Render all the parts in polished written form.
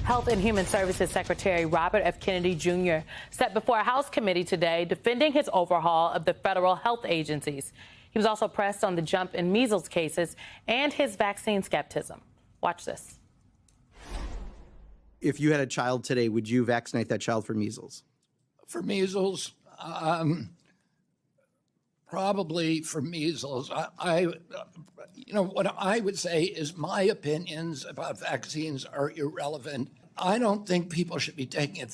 Health and Human Services Secretary Robert F. Kennedy Jr. stepped before a House committee today defending his overhaul of the federal health agencies. He was also pressed on the jump in measles cases and his vaccine skepticism. Watch this. If you had a child today, would you vaccinate that child for measles? For measles, probably for measles. What I would say is my opinions about vaccines are irrelevant. I don't think people should be taking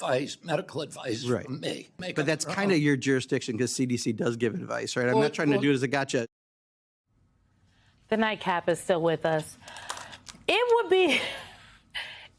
medical advice from me. But that's kind of your jurisdiction because CDC does give advice, right? I'm not trying to do it as a gotcha. The nightcap is still with us. It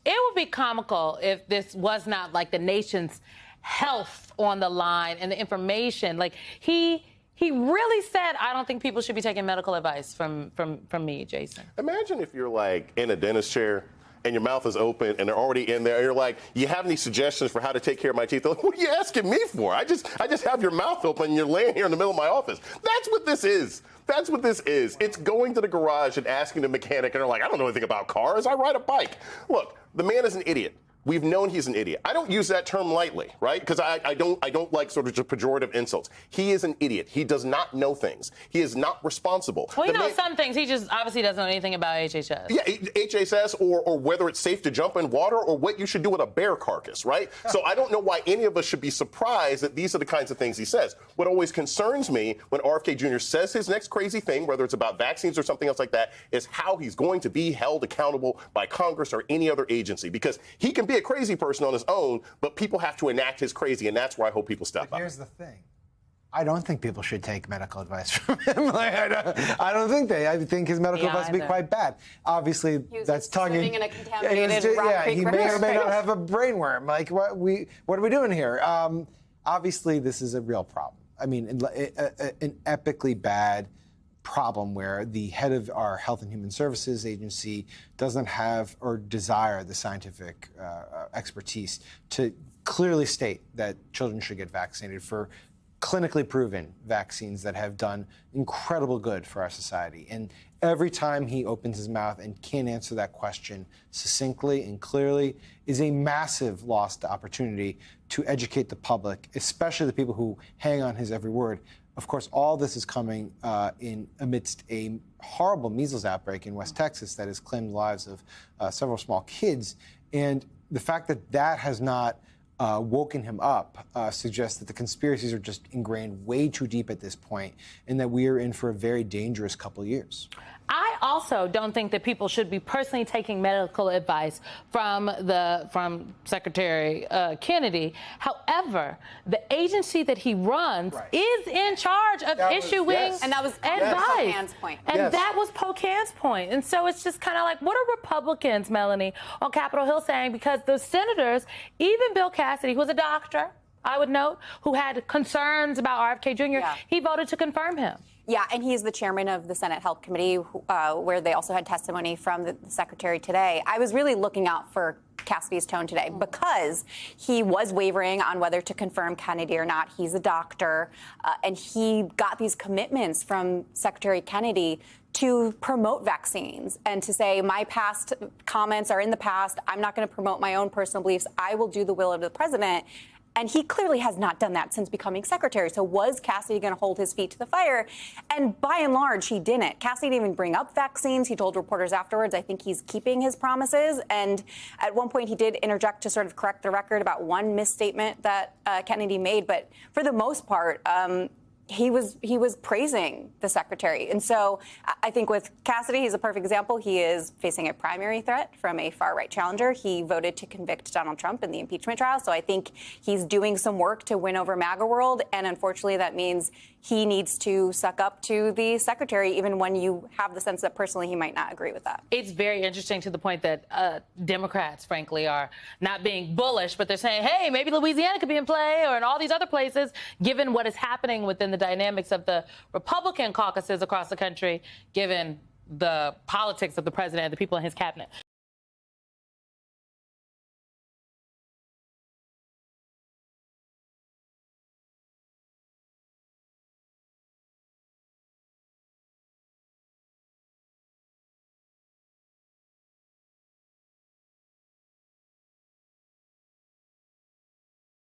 would be comical if this was not like the nation's health on the line and the information. Like he really said, I don't think people should be taking medical advice from me, Jason. Imagine if you're like in a dentist chair and your mouth is open and they're already in there and you're like, you have any suggestions for how to take care of my teeth? They're like, what are you asking me for? I just have your mouth open and you're laying here in the middle of my office. That's what this is. That's what this is. It's going to the garage and asking the mechanic and they're like, I don't know anything about cars. I ride a bike. Look, the man is an idiot. We've known he's an idiot. I don't use that term lightly, right? Because I don't like sort of just pejorative insults. He is an idiot. He does not know things. He is not responsible. Well, you know some things. He just obviously doesn't know anything about HHS. Yeah, HHS or whether it's safe to jump in water or what you should do with a bear carcass, right? So I don't know why any of us should be surprised that these are the kinds of things he says. What always concerns me when RFK Jr. says his next crazy thing, whether it's about vaccines or something else like that, is how he's going to be held accountable by Congress or any other agency. Because he can be a crazy person on his own, but people have to enact his crazy, and that's where I hope people step up. Here's the thing. I don't think people should take medical advice from him. I don't think they. I think his medical advice would be quite bad. Obviously, that's tongue in a contaminated Rock Creek he may or may not have a brainworm. Like, what are we doing here? Obviously, this is a real problem. I mean, an epically bad problem where the head of our Health and Human Services Agency doesn't have or desire the scientific expertise to clearly state that children should get vaccinated for clinically proven vaccines that have done incredible good for our society. And every time he opens his mouth and can't answer that question succinctly and clearly is a massive lost opportunity to educate the public, especially the people who hang on his every word. Of course, all this is coming in amidst a horrible measles outbreak in West Texas that has claimed the lives of several small kids. And the fact that that has not woken him up suggests that the conspiracies are just ingrained way too deep at this point and that we are in for a very dangerous couple years. I also don't think that people should be personally taking medical advice from Secretary Kennedy. However, the agency that he runs is in charge of issuing and that was advice. Pocan's point. And that was Pocan's point. And so it's just kind of like, what are Republicans, Melanie, on Capitol Hill saying? Because the senators, even Bill Cassidy, who was a doctor, I would note, who had concerns about RFK Jr., he voted to confirm him. Yeah, and he's the chairman of the Senate Health Committee, where they also had testimony from the secretary today. I was really looking out for Cassidy's tone today because he was wavering on whether to confirm Kennedy or not. He's a doctor, and he got these commitments from Secretary Kennedy to promote vaccines and to say, my past comments are in the past. I'm not going to promote my own personal beliefs. I will do the will of the president. And he clearly has not done that since becoming secretary. So was Cassidy going to hold his feet to the fire? And by and large, he didn't. Cassidy didn't even bring up vaccines. He told reporters afterwards, I think he's keeping his promises. And at one point, he did interject to sort of correct the record about one misstatement that Kennedy made. But for the most part, he was praising the secretary. And so I think with Cassidy, he's a perfect example. He is facing a primary threat from a far-right challenger. He voted to convict Donald Trump in the impeachment trial. So I think he's doing some work to win over MAGA world. And unfortunately, that means he needs to suck up to the secretary, even when you have the sense that personally he might not agree with that. It's very interesting to the point that Democrats, frankly, are not being bullish, but they're saying, hey, maybe Louisiana could be in play or in all these other places, given what is happening within the dynamics of the Republican caucuses across the country, given the politics of the president and the people in his cabinet.